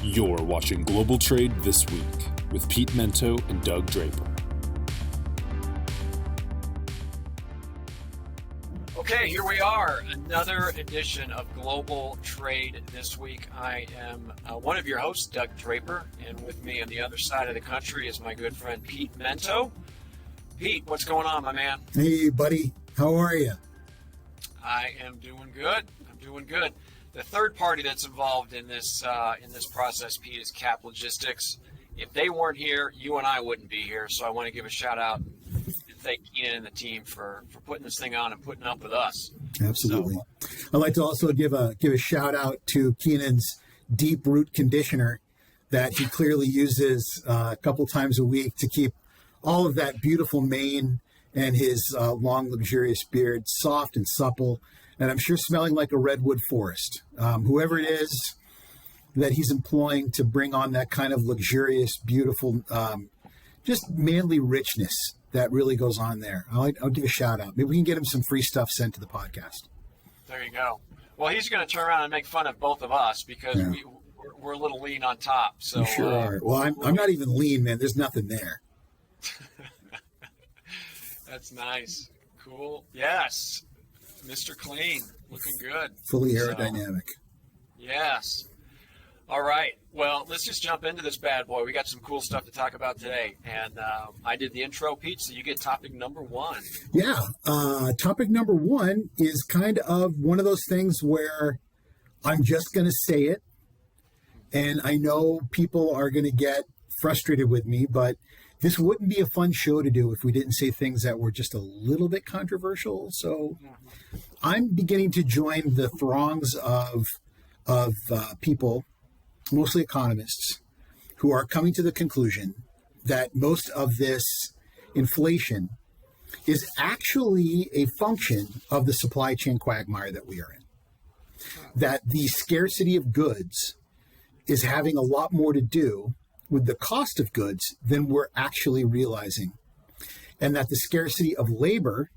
You're watching Global Trade This Week with Pete Mento and Doug Draper. Okay, here we are, another edition of Global Trade This Week. I am one of your hosts, Doug Draper, and with me on the other side of the country is my good friend Pete Mento. Pete, what's going on, my man? Hey, buddy. How are you? I am doing good. The third party that's involved in this process, Pete, is Cap Logistics. If they weren't here, you and I wouldn't be here. So I want to give a shout out and thank Ian and the team for putting this thing on and putting up with us. Absolutely. I'd like to also give a shout out to Keenan's deep root conditioner that he clearly uses a couple times a week to keep all of that beautiful mane and his long, luxurious beard soft and supple, and I'm sure smelling like a redwood forest. Whoever it is that he's employing to bring on that kind of luxurious, beautiful, just manly richness that really goes on there. I'll give a shout out. Maybe we can get him some free stuff sent to the podcast. There you go. Well, he's going to turn around and make fun of both of us because we're a little lean on top. So you sure are. Well, I'm not even lean, man. There's nothing there. That's nice. Cool. Yes. Mr. Clean. Looking good. Fully aerodynamic. Yes. All right. Well, let's just jump into this bad boy. We got some cool stuff to talk about today. And I did the intro, Pete, so you get topic number one. Yeah. Topic number one is kind of one of those things where I'm just going to say it. And I know people are going to get frustrated with me, but this wouldn't be a fun show to do if we didn't say things that were just a little bit controversial. So I'm beginning to join the throngs of people, mostly economists, who are coming to the conclusion that most of this inflation is actually a function of the supply chain quagmire that we are in. That the scarcity of goods is having a lot more to do with the cost of goods than we're actually realizing. And that the scarcity of labor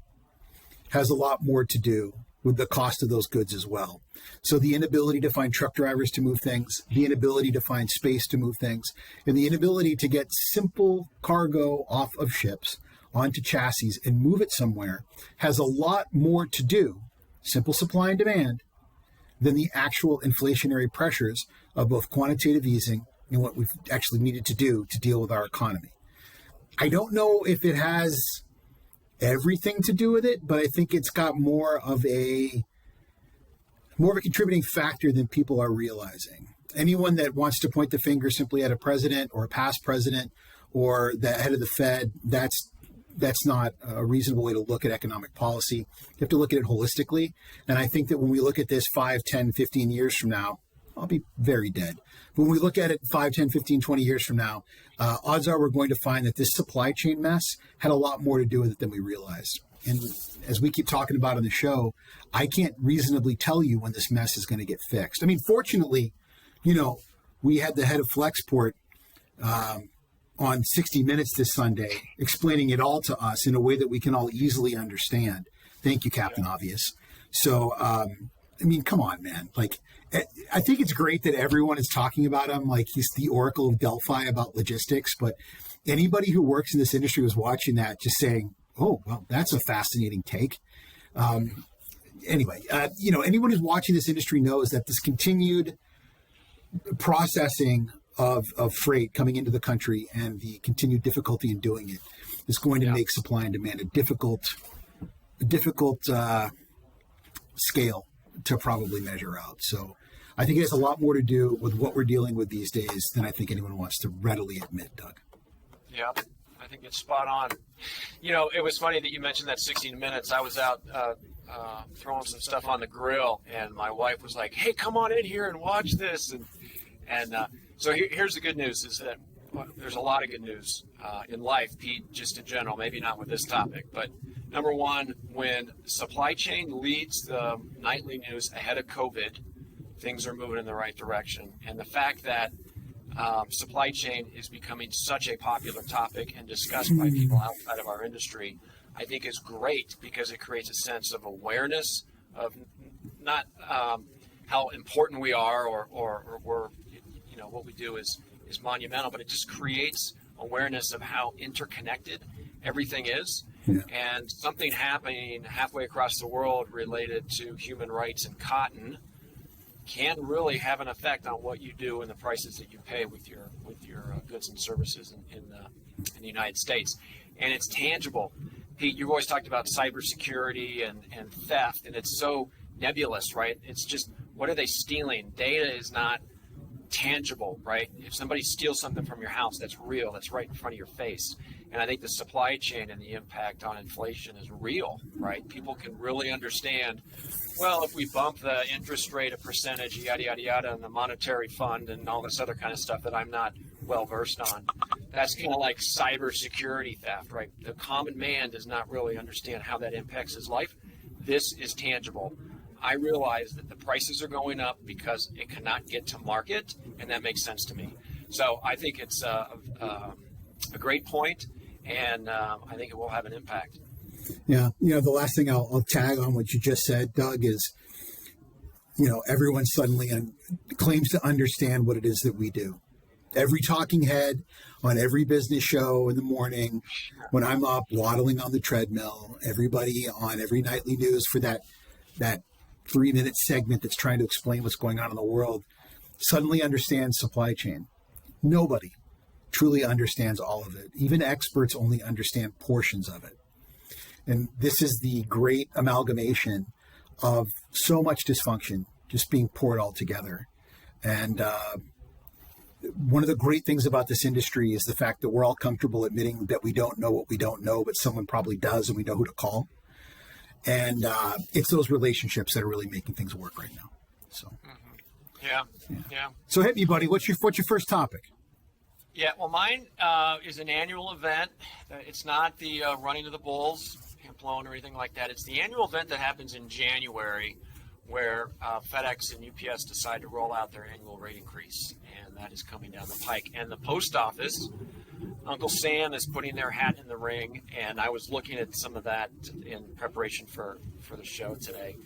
has a lot more to do with the cost of those goods as well. So the inability to find truck drivers to move things, the inability to find space to move things, and the inability to get simple cargo off of ships onto chassis and move it somewhere has a lot more to do, simple supply and demand, than the actual inflationary pressures of both quantitative easing and what we've actually needed to do to deal with our economy. I don't know if it has everything to do with it, but I think it's got more of a contributing factor than people are realizing. Anyone that wants to point the finger simply at a president or a past president or the head of the Fed, that's not a reasonable way to look at economic policy. You have to look at it holistically. And I think that when we look at this 5, 10, 15 years from now, I'll be very dead. When we look at it 5, 10, 15, 20 years from now, odds are we're going to find that this supply chain mess had a lot more to do with it than we realized. And as we keep talking about on the show, I can't reasonably tell you when this mess is going to get fixed. I mean, fortunately, we had the head of Flexport on 60 Minutes this Sunday explaining it all to us in a way that we can all easily understand. Thank you, Captain Obvious. So, come on, man. I think it's great that everyone is talking about him like he's the Oracle of Delphi about logistics, but anybody who works in this industry was watching that just saying, oh, well, that's a fascinating take. Anyone who's watching this industry knows that this continued processing of freight coming into the country and the continued difficulty in doing it is going to make supply and demand a difficult scale to probably measure out. So I think it has a lot more to do with what we're dealing with these days than I think anyone wants to readily admit, Doug. Yeah, I think it's spot on. It was funny that you mentioned that 16 Minutes. I was out throwing some stuff on the grill, and my wife was like, hey, come on in here and watch this. And so here's the good news is that there's a lot of good news in life, Pete, just in general, maybe not with this topic. But number one, when supply chain leads the nightly news ahead of COVID, things are moving in the right direction. And the fact that supply chain is becoming such a popular topic and discussed by people outside of our industry, I think is great because it creates a sense of awareness of not how important we are or we're what we do is monumental, but it just creates awareness of how interconnected everything is. Yeah. And something happening halfway across the world related to human rights and cotton can really have an effect on what you do and the prices that you pay with your goods and services in the United States. And it's tangible. Pete, you've always talked about cybersecurity and theft, and it's so nebulous, right? It's just, what are they stealing? Data is not tangible, right? If somebody steals something from your house, that's real. That's right in front of your face. And I think the supply chain and the impact on inflation is real, right? People can really understand, well, if we bump the interest rate a percentage, yada, yada, yada, and the monetary fund and all this other kind of stuff that I'm not well versed on, that's kind of like cybersecurity theft, right? The common man does not really understand how that impacts his life. This is tangible. I realize that the prices are going up because it cannot get to market, and that makes sense to me. So I think it's a great point, and I think it will have an impact. Yeah. The last thing I'll tag on what you just said, Doug, is, everyone suddenly claims to understand what it is that we do. Every talking head on every business show in the morning, when I'm up waddling on the treadmill, everybody on every nightly news for that 3-minute segment that's trying to explain what's going on in the world suddenly understands supply chain. Nobody truly understands all of it. Even experts only understand portions of it. And this is the great amalgamation of so much dysfunction just being poured all together. And one of the great things about this industry is the fact that we're all comfortable admitting that we don't know what we don't know, but someone probably does, and we know who to call. And it's those relationships that are really making things work right now. So, Yeah. So hit me, buddy. What's your first topic? Yeah, well, mine is an annual event. It's not the running of the bulls, Pamplona, or anything like that. It's the annual event that happens in January, where FedEx and UPS decide to roll out their annual rate increase, and that is coming down the pike. And the post office, Uncle Sam is putting their hat in the ring, and I was looking at some of that in preparation for the show today.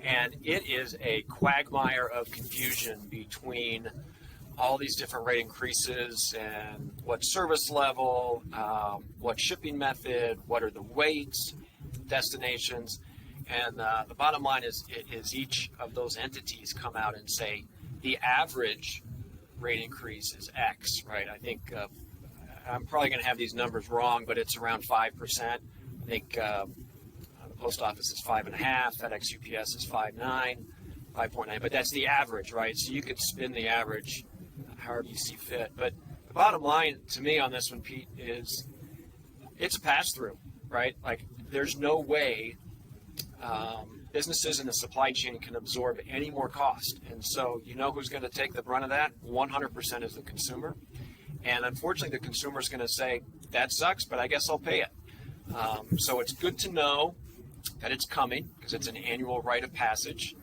And it is a quagmire of confusion between all these different rate increases and what service level, what shipping method, what are the weights, destinations. And the bottom line is each of those entities come out and say the average rate increase is X, right? I think I'm probably going to have these numbers wrong, but it's around 5%. I think the post office is 5.5%, FedEx UPS is 5.9%, 5.9%, but that's the average, right? So you could spin the average however you see fit. But the bottom line to me on this one, Pete, is it's a pass-through, right? Like, there's no way businesses in the supply chain can absorb any more cost. And so you know who's going to take the brunt of that? 100% is the consumer. And unfortunately, the consumer is going to say, that sucks, but I guess I'll pay it. So it's good to know that it's coming because it's an annual rite of passage.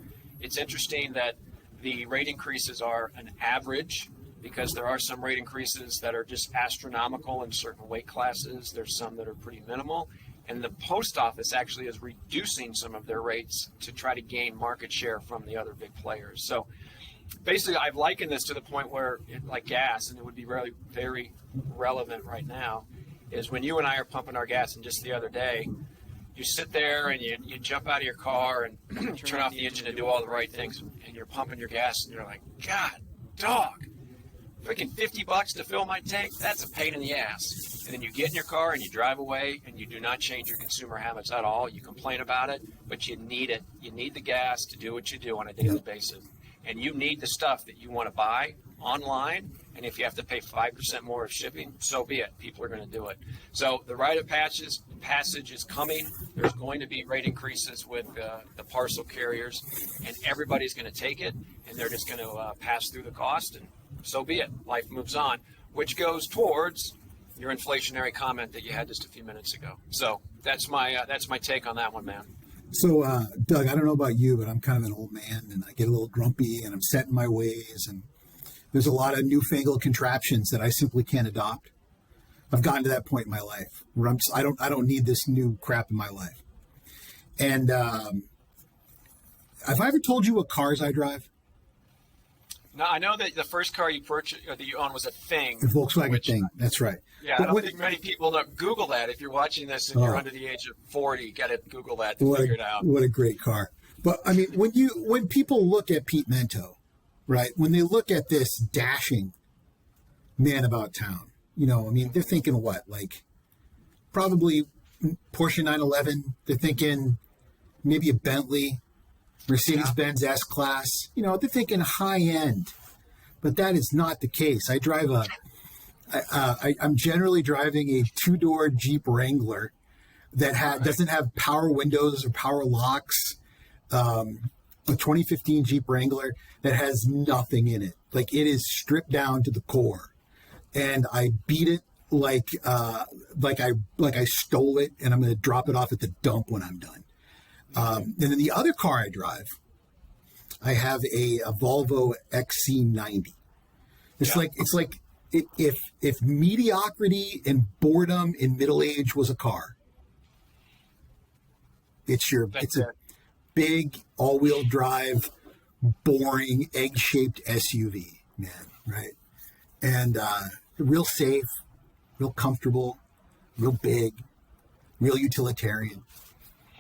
It's interesting that the rate increases are an average because there are some rate increases that are just astronomical in certain weight classes. There's some that are pretty minimal. And the post office actually is reducing some of their rates to try to gain market share from the other big players. So basically, I've likened this to the point where, like gas, and it would be really very relevant right now, is when you and I are pumping our gas, and just the other day, you sit there and you jump out of your car and you turn off the engine and do all the right things, and you're pumping your gas, and you're like, God, dog, freaking $50 to fill my tank, that's a pain in the ass. And then you get in your car and you drive away and you do not change your consumer habits at all. You complain about it, but you need it. You need the gas to do what you do on a daily basis. And you need the stuff that you want to buy online. And if you have to pay 5% more of shipping, so be it. People are going to do it. So the rite of passage is coming. There's going to be rate increases with the parcel carriers, and everybody's going to take it, and they're just going to pass through the cost, and so be it. Life moves on, which goes towards your inflationary comment that you had just a few minutes ago. So that's my take on that one, man. So, Doug, I don't know about you, but I'm kind of an old man, and I get a little grumpy, and I'm set in my ways, and there's a lot of newfangled contraptions that I simply can't adopt. I've gotten to that point in my life where I don't need this new crap in my life. And have I ever told you what cars I drive? Now, I know that the first car you purchased or that you owned was a Thing. The Volkswagen Thing. That's right. Yeah, I don't think many people know. Google that. If you're watching this and you're under the age of 40, you got to Google that to figure it out. What a great car. But I mean, when people look at Pete Mento, right, when they look at this dashing man about town, you know, I mean, they're thinking what? Like probably Porsche 911. They're thinking maybe a Bentley, Mercedes-Benz S-Class. You know, they're thinking high end. But that is not the case. I drive I'm generally driving a two-door Jeep Wrangler that doesn't have power windows or power locks. A 2015 Jeep Wrangler that has nothing in it. Like, it is stripped down to the core, and I beat it like I stole it, and I'm going to drop it off at the dump when I'm done. And then the other car I drive, I have a Volvo XC90. It's like if mediocrity and boredom in middle age was a car, it's a big all-wheel drive, boring, egg-shaped SUV, man, right? And real safe, real comfortable, real big, real utilitarian.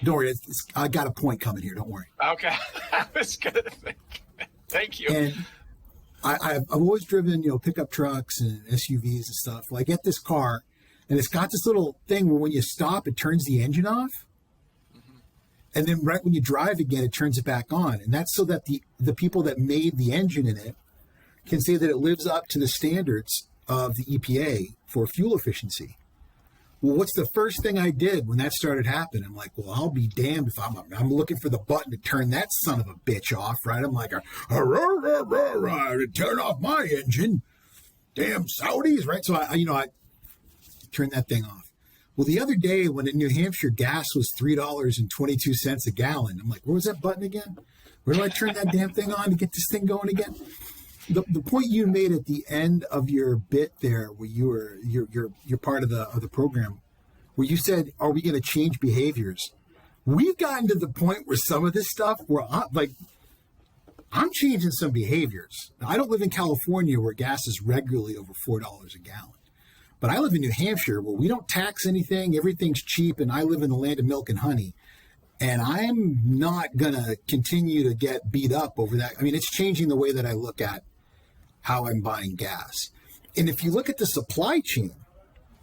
Don't worry, I got a point coming here. Don't worry. Okay, I was gonna think. Thank you. And I've always driven, you know, pickup trucks and SUVs and stuff. Well, I get this car, and it's got this little thing where when you stop, it turns the engine off. And then right when you drive again, it turns it back on. And that's so that the people that made the engine in it can say that it lives up to the standards of the EPA for fuel efficiency. Well, what's the first thing I did when that started happening? I'm like, well, I'll be damned if I'm looking for the button to turn that son of a bitch off, right? I'm like, to turn off my engine. Damn Saudis, right? So I turned that thing off. Well, the other day when in New Hampshire gas was $3.22 a gallon, I'm like, where was that button again? Where do I turn that damn thing on to get this thing going again? The point you made at the end of your bit there, where you're part of the program, where you said, "Are we going to change behaviors?" We've gotten to the point where some of this stuff, I'm changing some behaviors. Now, I don't live in California where gas is regularly over $4 a gallon. But I live in New Hampshire where we don't tax anything, everything's cheap, and I live in the land of milk and honey. And I'm not going to continue to get beat up over that. I mean, it's changing the way that I look at how I'm buying gas. And if you look at the supply chain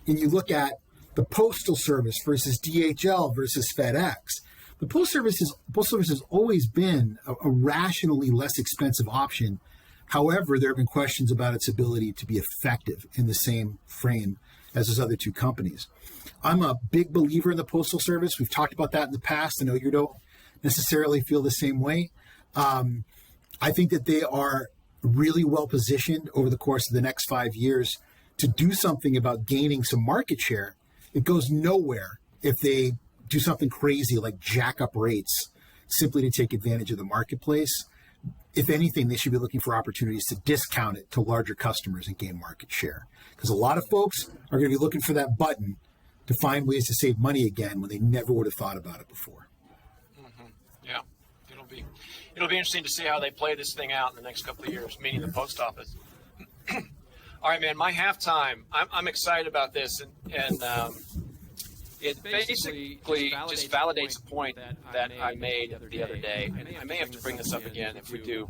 and you look at the Postal Service versus DHL versus FedEx, the Postal Service has always been a rationally less expensive option. However, there have been questions about its ability to be effective in the same frame as those other two companies. I'm a big believer in the Postal Service. We've talked about that in the past. I know you don't necessarily feel the same way. I think that they are really well positioned over the course of the next 5 years to do something about gaining some market share. It goes nowhere if they do something crazy like jack up rates simply to take advantage of the marketplace. If anything, they should be looking for opportunities to discount it to larger customers and gain market share. Because a lot of folks are going to be looking for that button to find ways to save money again when they never would have thought about it before. Mm-hmm. Yeah, it'll be interesting to see how they play this thing out in the next couple of years, meaning the post office. All right, man, my halftime. I'm excited about this, and it basically just validates a point that I made the other day. And I may have to bring this up again if we do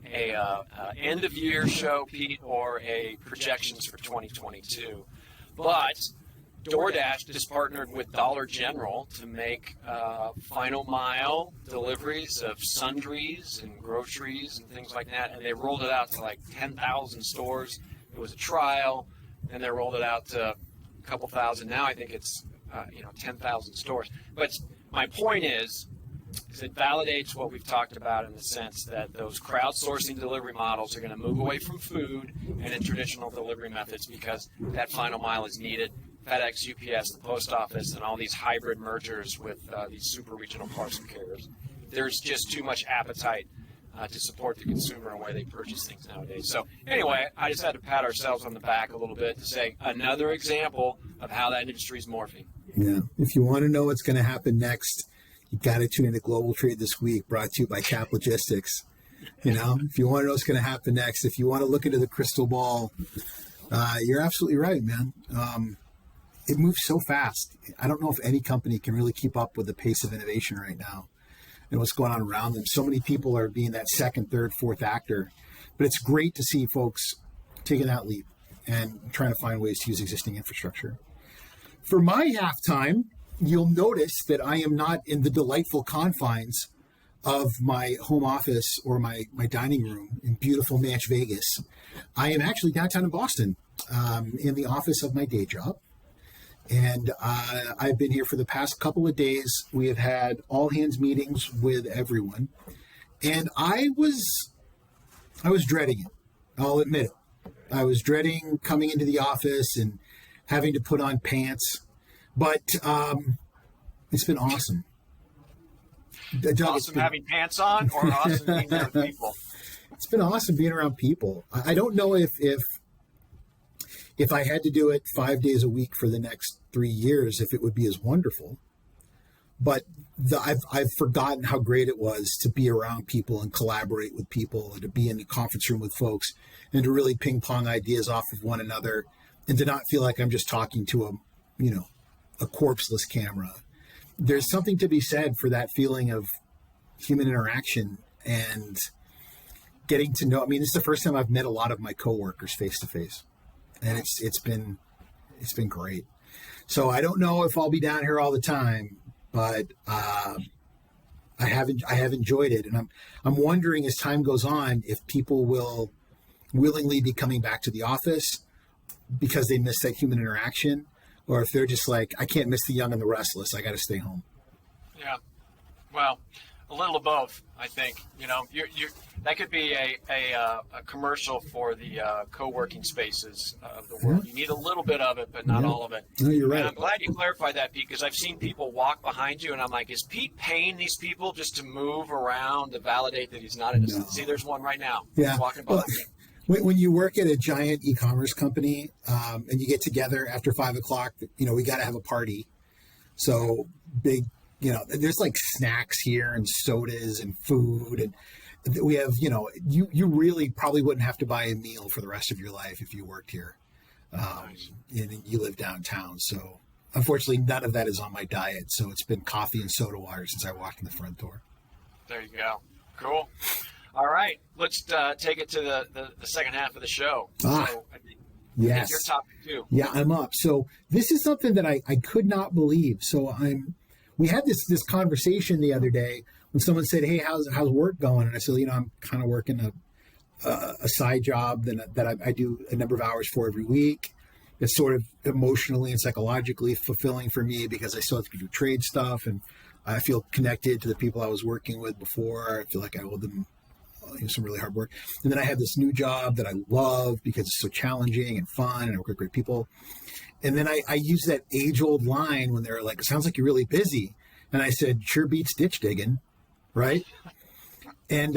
a end of year show, Pete, or a projections for 2022. But DoorDash just partnered with Dollar General to make final mile deliveries of sundries and groceries and things like that. And they rolled it out to like 10,000 stores. It was a trial, and they rolled it out to a couple thousand. Now I think it's 10,000 stores. But my point is it validates what we've talked about in the sense that those crowdsourcing delivery models are going to move away from food and in traditional delivery methods because that final mile is needed. FedEx, UPS, the post office, and all these hybrid mergers with these super regional parcel carriers. There's just too much appetite to support the consumer and where they purchase things nowadays. So anyway, I just had to pat ourselves on the back a little bit to say another example of how that industry is morphing. Yeah. If you want to know what's going to happen next, you got to tune into Global Trade This Week, brought to you by Cap Logistics. If you want to know what's going to happen next, if you want to look into the crystal ball, you're absolutely right, man. It moves so fast. I don't know if any company can really keep up with the pace of innovation right now and what's going on around them. So many people are being that second, third, fourth actor, but it's great to see folks taking that leap and trying to find ways to use existing infrastructure. For my halftime, you'll notice that I am not in the delightful confines of my home office or my dining room in beautiful Manch, Vegas. I am actually downtown in Boston, in the office of my day job. And I've been here for the past couple of days. We have had all hands meetings with everyone. And I was dreading it. I'll admit it. I was dreading coming into the office and having to put on pants. But it's been awesome. Awesome having pants on, or awesome being there with people? It's been awesome being around people. I don't know if I had to do it 5 days a week for the next 3 years, if it would be as wonderful. But I've forgotten how great it was to be around people and collaborate with people, and to be in the conference room with folks, and to really ping pong ideas off of one another, and to not feel like I'm just talking to a corpseless camera. There's something to be said for that feeling of human interaction and getting to know. I mean, this is the first time I've met a lot of my coworkers face to face, and it's been great. So I don't know if I'll be down here all the time, but I have enjoyed it, and I'm wondering as time goes on if people will willingly be coming back to the office because they miss that human interaction, or if they're just like, I can't miss the young and the restless, I got to stay home. Yeah, well, a little of both, I think. You're that could be a commercial for the co-working spaces of the world. You need a little bit of it, but not all of it. No, you're right. And I'm glad you clarified that, Pete, because I've seen people walk behind you, and I'm like, is Pete paying these people just to move around to validate that he's not a distance? See, there's one right now. Yeah. He's walking behind me. When you work at a giant e-commerce company and you get together after 5 o'clock, we got to have a party. So big, there's like snacks here and sodas and food. And we have, you really probably wouldn't have to buy a meal for the rest of your life if you worked here. Nice. And you live downtown. So unfortunately, none of that is on my diet. So it's been coffee and soda water since I walked in the front door. There you go. Cool. All right, let's take it to the second half of the show. So I think yes, your topic too. Yeah, I'm up. So this is something that I could not believe. So we had this conversation the other day when someone said, "Hey, how's work going?" And I said, I'm kind of working a side job that I do a number of hours for every week. It's sort of emotionally and psychologically fulfilling for me because I still have to do trade stuff, and I feel connected to the people I was working with before. I feel like I owe them some really hard work. And then I have this new job that I love because it's so challenging and fun, and I work with great people. And then I use that age-old line when they're like, it sounds like you're really busy. And I said, sure beats ditch digging, right? And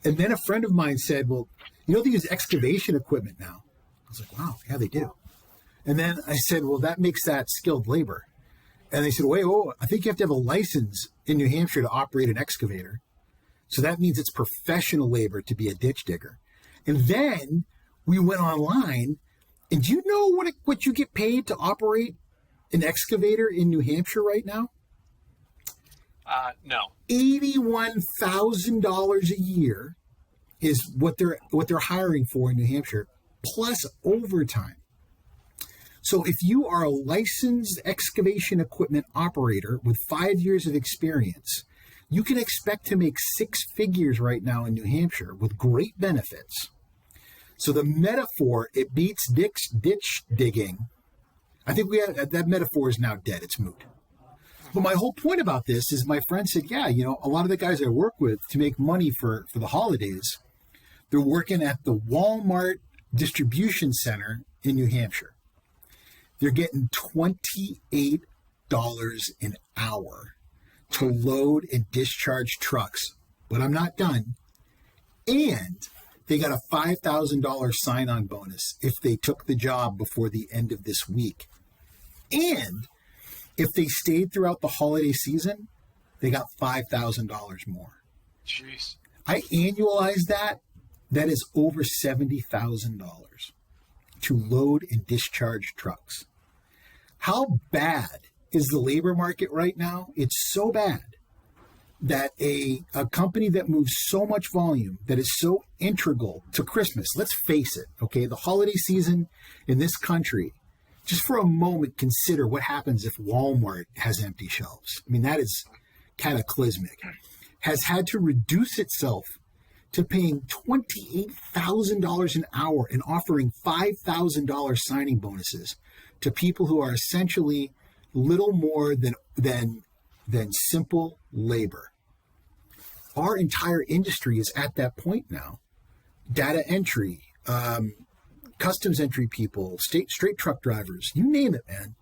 then a friend of mine said, well, they use excavation equipment now. I was like, wow, yeah, they do. And then I said, well, that makes that skilled labor. And they said, wait, I think you have to have a license in New Hampshire to operate an excavator. So that means it's professional labor to be a ditch digger. And then we went online, and do you know what you get paid to operate an excavator in New Hampshire right now? No. $81,000 a year is what they're hiring for in New Hampshire, plus overtime. So if you are a licensed excavation equipment operator with 5 years of experience, you can expect to make 6 figures right now in New Hampshire with great benefits. So the metaphor, it beats ditch digging. I think that metaphor is now dead. It's moot. But my whole point about this is my friend said, yeah, a lot of the guys I work with to make money for the holidays, they're working at the Walmart distribution center in New Hampshire. They're getting $28 an hour to load and discharge trucks. But I'm not done. And they got a $5,000 sign-on bonus if they took the job before the end of this week. And if they stayed throughout the holiday season, they got $5,000 more. Jeez. I annualize that. That is over $70,000 to load and discharge trucks. How bad is the labor market right now? It's so bad that a company that moves so much volume, that is so integral to Christmas, let's face it, okay, the holiday season in this country, just for a moment, consider what happens if Walmart has empty shelves. I mean, that is cataclysmic. Has had to reduce itself to paying $28,000 an hour and offering $5,000 signing bonuses to people who are essentially little more than simple labor. Our entire industry is at that point now. Data entry, customs entry people, straight truck drivers, you name it, man.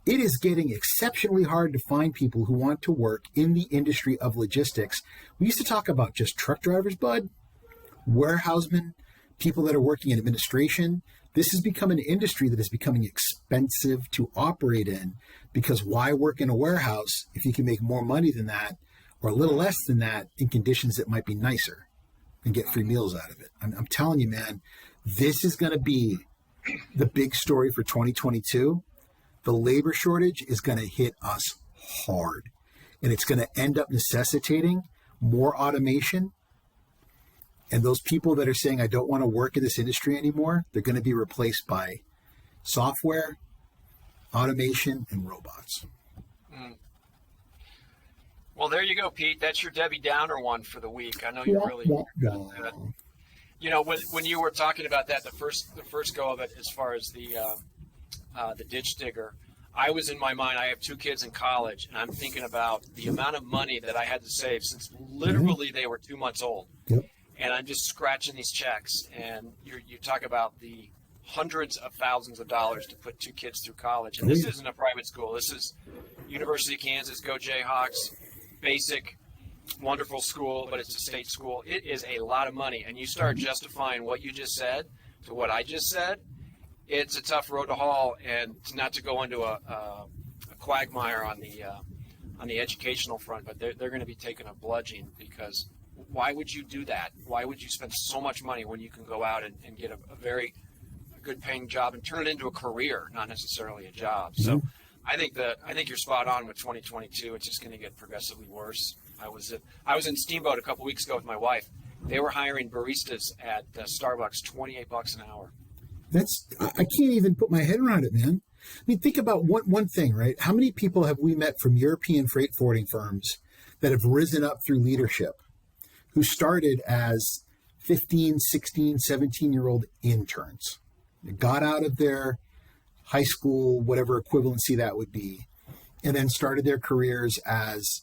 It is getting exceptionally hard to find people who want to work in the industry of logistics. We used to talk about just truck drivers, bud, warehousemen, people that are working in administration. This has become an industry that is becoming expensive to operate in, because why work in a warehouse if you can make more money than that or a little less than that in conditions that might be nicer and get free meals out of it? I'm telling you, man, this is going to be the big story for 2022. The labor shortage is going to hit us hard, and it's going to end up necessitating more automation. And those people that are saying, I don't want to work in this industry anymore, they're going to be replaced by software, automation, and robots. Well, there you go, Pete. That's your Debbie Downer one for the week. I know you're really good. You know, when you were talking about that, the first go of it, as far as the ditch digger, I was in my mind, I have 2 kids in college, and I'm thinking about the amount of money that I had to save since literally they were 2 months old. Yep. And I'm just scratching these checks, and you talk about the hundreds of thousands of dollars to put 2 kids through college. And this isn't a private school. This is University of Kansas, go Jayhawks, basic, wonderful school, but it's a state school. It is a lot of money. And you start justifying what you just said to what I just said, it's a tough road to haul, and not to go into a quagmire on the educational front, but they're going to be taking a bludgeon, because why would you do that? Why would you spend so much money when you can go out and get a very good paying job and turn it into a career, not necessarily a job? So I think you're spot on with 2022. It's just going to get progressively worse. I was in Steamboat a couple weeks ago with my wife. They were hiring baristas at Starbucks, $28 an hour. I can't even put my head around it, man. I mean, think about one thing, right? How many people have we met from European freight forwarding firms that have risen up through leadership, who started as 15, 16, 17-year-old interns? They got out of their high school, whatever equivalency that would be, and then started their careers as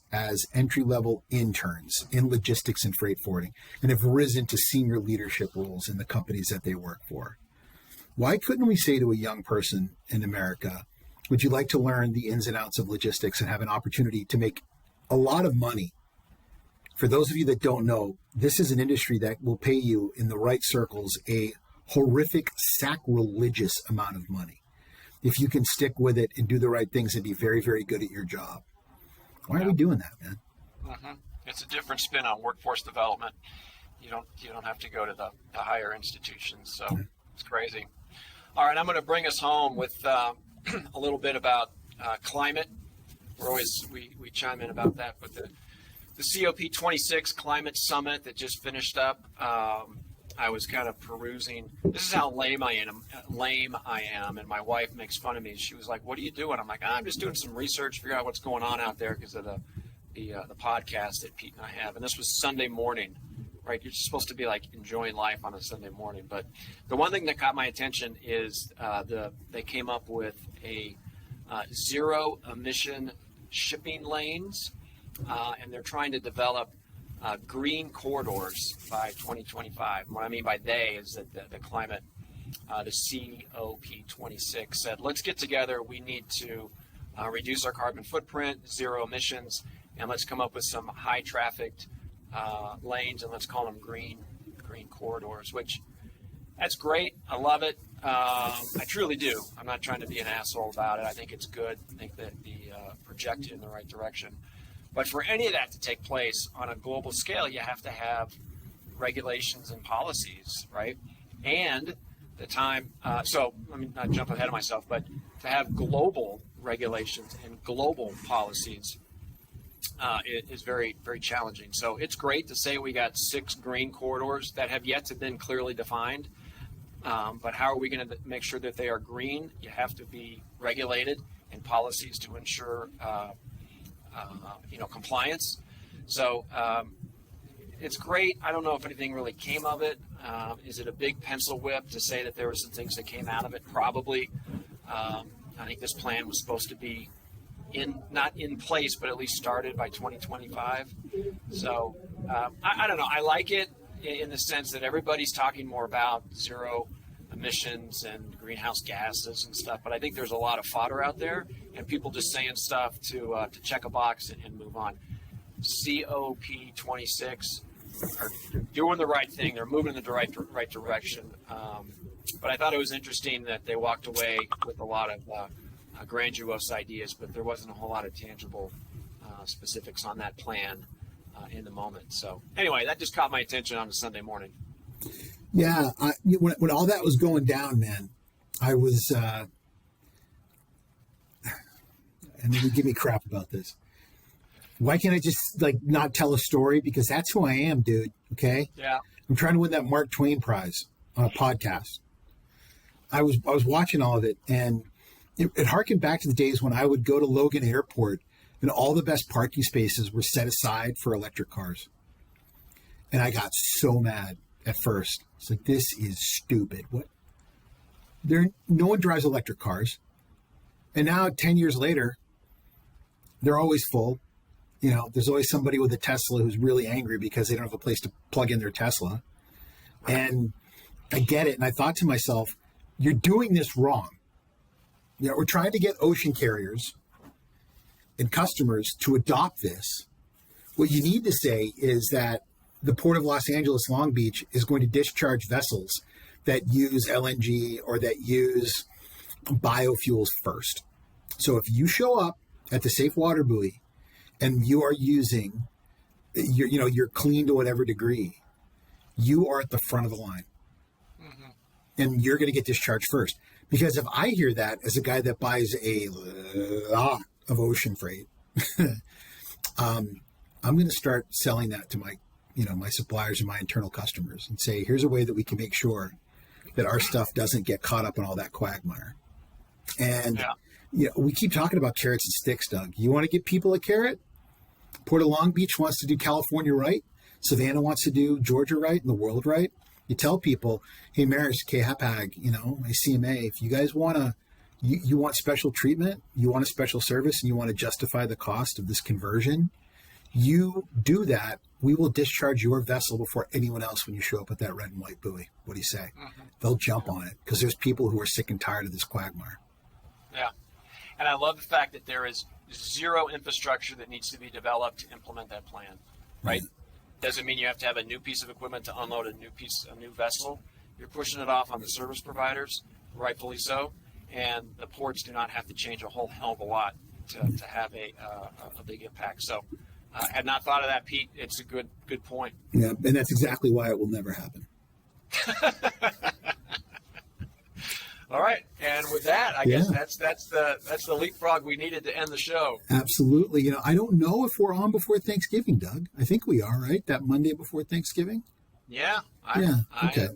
entry-level interns in logistics and freight forwarding, and have risen to senior leadership roles in the companies that they work for. Why couldn't we say to a young person in America, would you like to learn the ins and outs of logistics and have an opportunity to make a lot of money? For those of you that don't know, this is an industry that will pay you, in the right circles, a horrific, sacrilegious amount of money if you can stick with it and do the right things and be very, very good at your job. Why are we doing that, man? Mm-hmm. It's a different spin on workforce development. You don't have to go to the higher institutions, so it's crazy. All right, I'm going to bring us home with a little bit about climate. We chime in about that, but the COP26 Climate Summit that just finished up, I was kind of perusing. This is how lame I am, and my wife makes fun of me. She was like, "What are you doing?" I'm like, "I'm just doing some research, figure out what's going on out there because of the podcast that Pete and I have." And this was Sunday morning, right? You're supposed to be like enjoying life on a Sunday morning, but the one thing that caught my attention is they came up with a zero emission shipping lanes, and they're trying to develop green corridors by 2025. What I mean by they is that the climate, the COP26 said, let's get together. We need to reduce our carbon footprint, zero emissions, and let's come up with some high trafficked lanes, and let's call them green corridors, which that's great. I love it. I truly do. I'm not trying to be an asshole about it. I think it's good. I think that the projected in the right direction. But for any of that to take place on a global scale, you have to have regulations and policies, right? And the time, so let me not jump ahead of myself, but to have global regulations and global policies is very, very challenging. So it's great to say we got 6 green corridors that have yet to been clearly defined. But how are we going to make sure that they are green? You have to be regulated and policies to ensure, compliance. So it's great. I don't know if anything really came of it. Is it a big pencil whip to say that there were some things that came out of it? Probably. I think this plan was supposed to be not in place, but at least started by 2025. So I don't know. I like it in the sense that everybody's talking more about zero emissions and greenhouse gases and stuff, but I think there's a lot of fodder out there and people just saying stuff to check a box and move on. COP26 are doing the right thing. They're moving in the right direction. But I thought it was interesting that they walked away with a lot of grandiose ideas, but there wasn't a whole lot of tangible specifics on that plan in the moment. So anyway, that just caught my attention on a Sunday morning. Yeah, when all that was going down, man, I was, and you give me crap about this. Why can't I just not tell a story? Because that's who I am, dude. Okay. Yeah. I'm trying to win that Mark Twain prize on a podcast. I was watching all of it, and it harkened back to the days when I would go to Logan Airport and all the best parking spaces were set aside for electric cars. And I got so mad at first. It's like, this is stupid. What? No one drives electric cars. And now 10 years later, they're always full. There's always somebody with a Tesla who's really angry because they don't have a place to plug in their Tesla. And I get it. And I thought to myself, you're doing this wrong. We're trying to get ocean carriers and customers to adopt this. What you need to say is that the Port of Los Angeles, Long Beach is going to discharge vessels that use LNG or that use biofuels first. So if you show up at the safe water buoy and you are using, you're clean to whatever degree, you are at the front of the line. Mm-hmm. And you're going to get discharged first. Because if I hear that as a guy that buys a lot of ocean freight, I'm going to start selling that to my suppliers and my internal customers and say, here's a way that we can make sure that our stuff doesn't get caught up in all that quagmire. And we keep talking about carrots and sticks, Doug. You want to give people a carrot? Port of Long Beach wants to do California right. Savannah wants to do Georgia right and the world right. You tell people, hey, Maris, KHAPAG, ACMA, if you guys want you want special treatment, you want a special service, and you want to justify the cost of this conversion, you do that. We will discharge your vessel before anyone else when you show up at that red and white buoy. What do you say? Mm-hmm. They'll jump on it because there's people who are sick and tired of this quagmire. Yeah. And I love the fact that there is zero infrastructure that needs to be developed to implement that plan, right? Doesn't mean you have to have a new piece of equipment to unload a new vessel. You're pushing it off on the service providers, rightfully so, and the ports do not have to change a whole hell of a lot to have a big impact. So had not thought of that, Pete. It's a good point. Yeah, and that's exactly why it will never happen. All right, and with that, I guess that's the leapfrog we needed to end the show. Absolutely. I don't know if we're on before Thanksgiving, Doug. I think we are, right? That Monday before Thanksgiving. Yeah. Okay.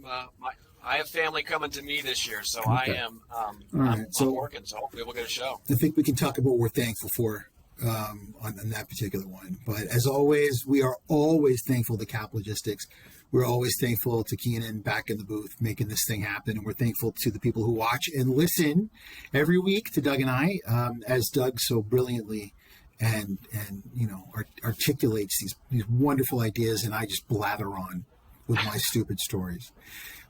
I have family coming to me this year, so okay. I am. All right. I'm working, so hopefully we'll get a show. I think we can talk about what we're thankful for on that particular one. But as always, we are always thankful to Cap Logistics. We're always thankful to Keenan back in the booth making this thing happen. And we're thankful to the people who watch and listen every week to Doug and I, as Doug so brilliantly and articulates these wonderful ideas, and I just blather on with my stupid stories.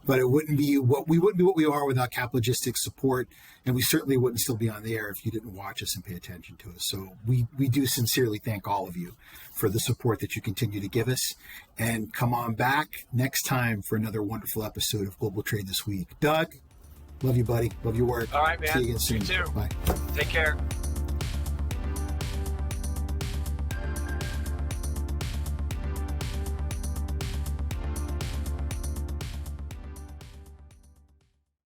But we wouldn't be what we are without Cap Logistics support, and we certainly wouldn't still be on the air if you didn't watch us and pay attention to us. So we do sincerely thank all of you for the support that you continue to give us. And come on back next time for another wonderful episode of Global Trade This Week. Doug, love you, buddy. Love your work. All right, man. See you again soon. You too. Bye. Take care.